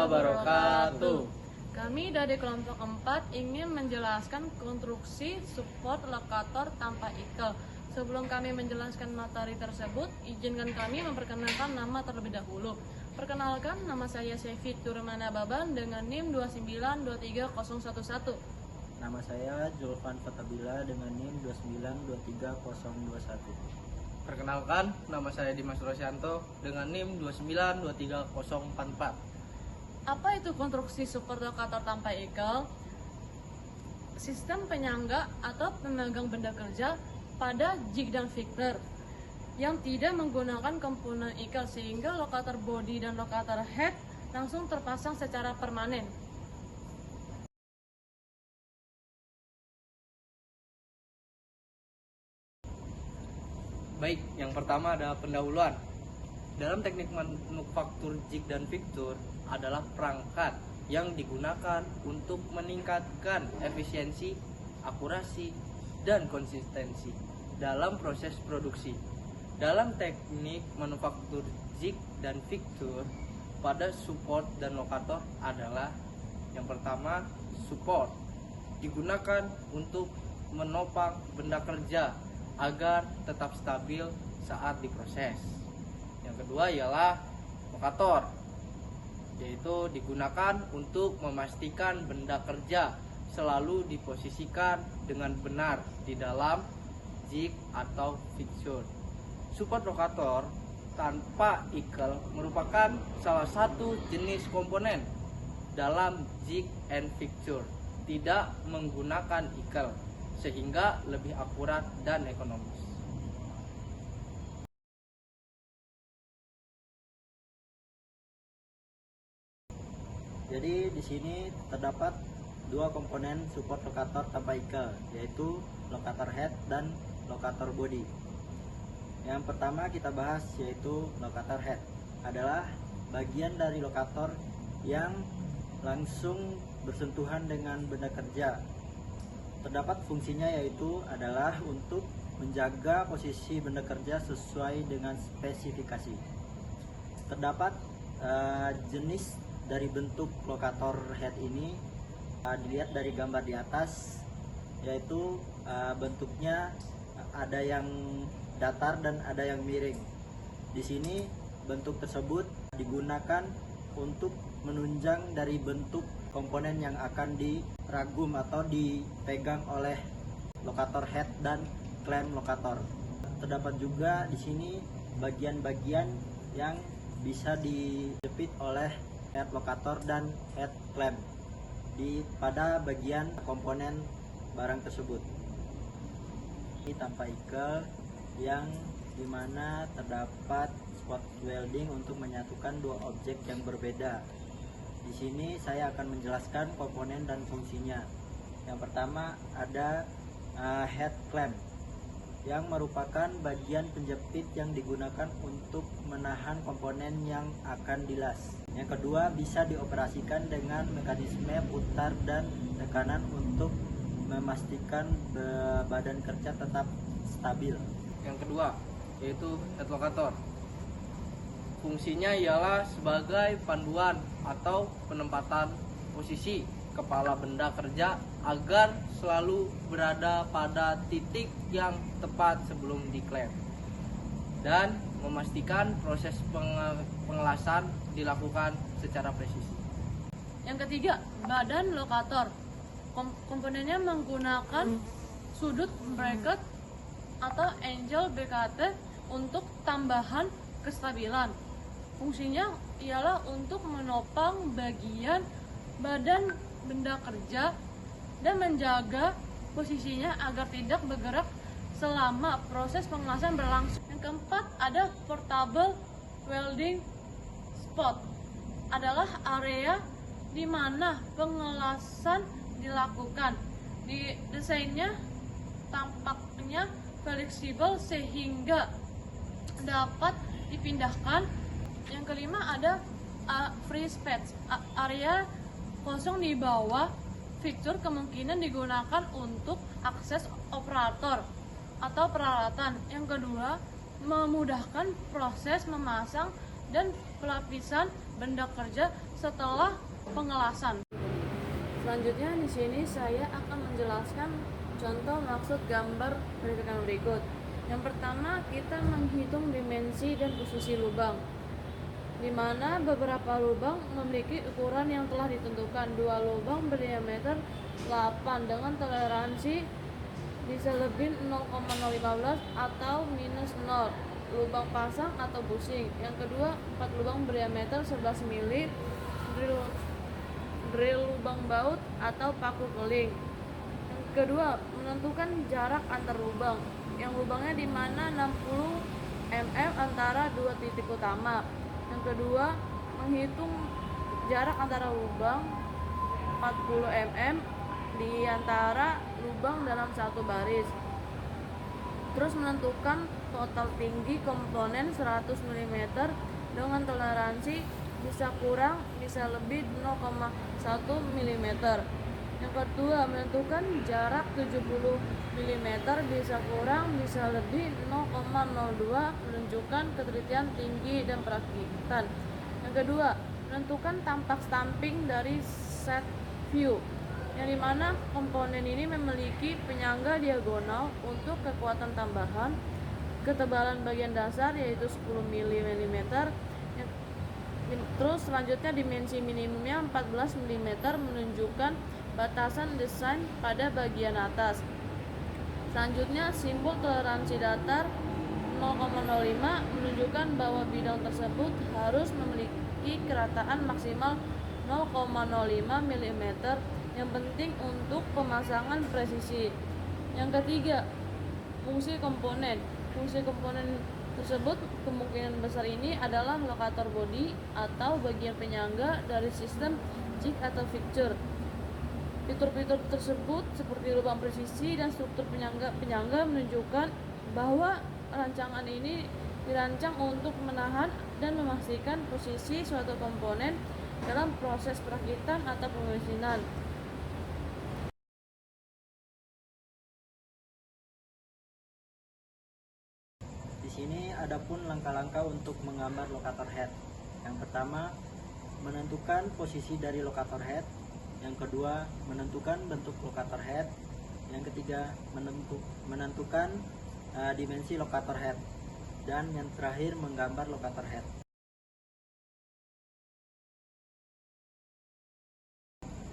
wabarakatuh. Kami dari kelompok 4 ingin menjelaskan konstruksi support lokator tanpa ikel. Sebelum kami menjelaskan materi tersebut, izinkan kami memperkenalkan nama terlebih dahulu. Perkenalkan, nama saya Sefi Turmana Baban dengan NIM 2923011. Nama saya Julfan Fatabila dengan NIM 2923021. Perkenalkan, nama saya Dimas Rosyanto dengan NIM 2923044. Apa itu konstruksi support lokator tanpa ikel? Sistem penyangga atau pemegang benda kerja pada jig dan fixture yang tidak menggunakan komponen ikel sehingga lokator body dan lokator head langsung terpasang secara permanen. Baik, yang pertama ada pendahuluan. Dalam teknik manufaktur jig dan fixture adalah perangkat yang digunakan untuk meningkatkan efisiensi, akurasi, dan konsistensi dalam proses produksi. Dalam teknik manufaktur jig dan fixture, pada support dan lokator adalah yang pertama, support digunakan untuk menopang benda kerja agar tetap stabil saat diproses. Yang kedua ialah lokator, yaitu digunakan untuk memastikan benda kerja selalu diposisikan dengan benar di dalam jig atau fixture. Support lokator tanpa ikel merupakan salah satu jenis komponen dalam jig and fixture, tidak menggunakan ikel sehingga lebih akurat dan ekonomis. Jadi di sini terdapat dua komponen support lokator tanpa ikel, yaitu lokator head dan lokator body. Yang pertama kita bahas yaitu lokator head, adalah bagian dari lokator yang langsung bersentuhan dengan benda kerja. Terdapat fungsinya yaitu adalah untuk menjaga posisi benda kerja sesuai dengan spesifikasi. Terdapat jenis dari bentuk lokator head ini dilihat dari gambar di atas, yaitu bentuknya ada yang datar dan ada yang miring. Di sini bentuk tersebut digunakan untuk menunjang dari bentuk komponen yang akan diragum atau dipegang oleh lokator head dan klem lokator. Terdapat juga di sini bagian-bagian yang bisa dijepit oleh head lokator dan head klem pada bagian komponen barang tersebut. Ini tanpa ikel yang dimana terdapat spot welding untuk menyatukan dua objek yang berbeda. Di sini saya akan menjelaskan komponen dan fungsinya. Yang pertama ada head clamp yang merupakan bagian penjepit yang digunakan untuk menahan komponen yang akan dilas. Yang kedua, bisa dioperasikan dengan mekanisme putar dan tekanan untuk memastikan badan kerja tetap stabil. Yang kedua yaitu head locator. Fungsinya ialah sebagai panduan atau penempatan posisi kepala benda kerja agar selalu berada pada titik yang tepat sebelum diklem dan memastikan proses pengelasan dilakukan secara presisi. Yang ketiga, badan lokator. Komponennya menggunakan sudut bracket atau angle BKT untuk tambahan kestabilan. Fungsinya ialah untuk menopang bagian badan benda kerja dan menjaga posisinya agar tidak bergerak selama proses pengelasan berlangsung. Yang keempat, ada portable welding spot, adalah area di mana pengelasan dilakukan. Di desainnya tampaknya fleksibel sehingga dapat dipindahkan. Yang kelima ada free space, area kosong di bawah fixture kemungkinan digunakan untuk akses operator atau peralatan. Yang kedua, memudahkan proses memasang dan pelapisan benda kerja setelah pengelasan. Selanjutnya di sini saya akan menjelaskan contoh maksud gambar berdasarkan berikut. Yang pertama, kita menghitung dimensi dan posisi lubang, di mana beberapa lubang memiliki ukuran yang telah ditentukan. 2 lubang berdiameter 8 dengan toleransi bisa lebih 0,015 atau minus 0, lubang pasang atau bushing. Yang kedua, 4 lubang berdiameter 11 mili, drill lubang baut atau paku keling. Yang kedua, menentukan jarak antar lubang, yang lubangnya di mana 60 mm antara 2 titik utama. Yang kedua, menghitung jarak antara lubang 40 mm di antara lubang dalam satu baris. Terus menentukan total tinggi komponen 100 mm dengan toleransi bisa kurang bisa lebih 0,1 mm. Yang kedua, menentukan jarak 70 mm bisa kurang bisa lebih 0,02 menunjukkan ketelitian tinggi dan perakitan. Yang kedua, menentukan tampak stamping dari set view, yang dimana komponen ini memiliki penyangga diagonal untuk kekuatan tambahan. Ketebalan bagian dasar yaitu 10 mm. Terus selanjutnya dimensi minimumnya 14 mm menunjukkan batasan desain pada bagian atas. Selanjutnya simbol toleransi datar 0,05 menunjukkan bahwa bidang tersebut harus memiliki kerataan maksimal 0,05 mm yang penting untuk pemasangan presisi. Yang ketiga, fungsi komponen. Fungsi komponen tersebut kemungkinan besar ini adalah lokator body atau bagian penyangga dari sistem jig atau fixture. Fitur-fitur tersebut seperti lubang presisi dan struktur penyangga menunjukkan bahwa rancangan ini dirancang untuk menahan dan memastikan posisi suatu komponen dalam proses perakitan atau pemesinan. Di sini ada pun langkah-langkah untuk menggambar lokator head. Yang pertama, menentukan posisi dari lokator head. Yang kedua, menentukan bentuk lokator head. Yang ketiga, menentukan dimensi lokator head. Dan yang terakhir, menggambar lokator head.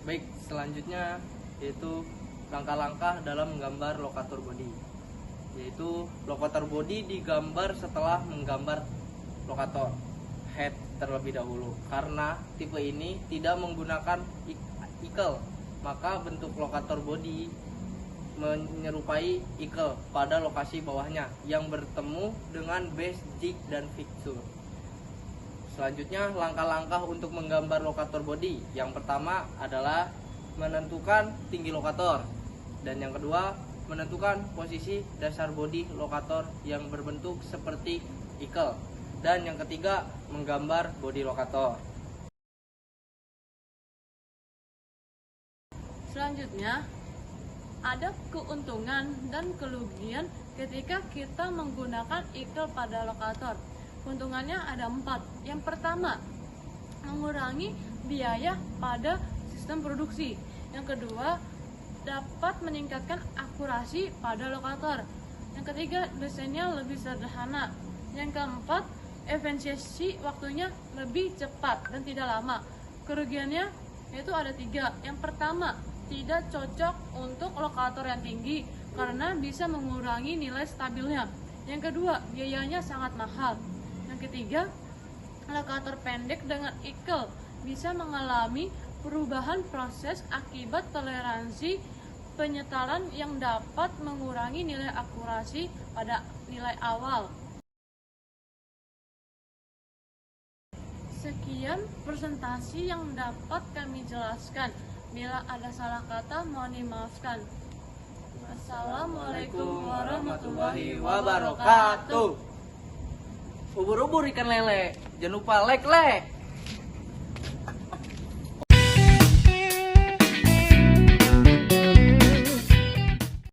Baik, selanjutnya yaitu langkah-langkah dalam menggambar lokator body. Yaitu lokator body digambar setelah menggambar lokator head terlebih dahulu. Karena tipe ini tidak menggunakan ikel, maka bentuk lokator body menyerupai ikel pada lokasi bawahnya yang bertemu dengan base, jig, dan fixture. Selanjutnya, langkah-langkah untuk menggambar lokator body. Yang pertama adalah menentukan tinggi lokator, dan yang kedua menentukan posisi dasar body lokator yang berbentuk seperti ikel, dan yang ketiga menggambar body lokator. Selanjutnya, ada keuntungan dan kerugian ketika kita menggunakan ikel pada lokator. Keuntungannya ada 4. Yang pertama, mengurangi biaya pada sistem produksi. Yang kedua, dapat meningkatkan akurasi pada lokator. Yang ketiga, desainnya lebih sederhana. Yang keempat, efisiensi waktunya lebih cepat dan tidak lama. Kerugiannya yaitu ada 3. Yang pertama, tidak cocok untuk lokator yang tinggi karena bisa mengurangi nilai stabilnya. Yang kedua, biayanya sangat mahal. Yang ketiga, lokator pendek dengan ikel bisa mengalami perubahan proses akibat toleransi penyetalan yang dapat mengurangi nilai akurasi pada nilai awal. Sekian presentasi yang dapat kami jelaskan. Bila ada salah kata, mohon dimaafkan. Assalamualaikum warahmatullahi wabarakatuh. Ubur-ubur ikan lele, jangan lupa like.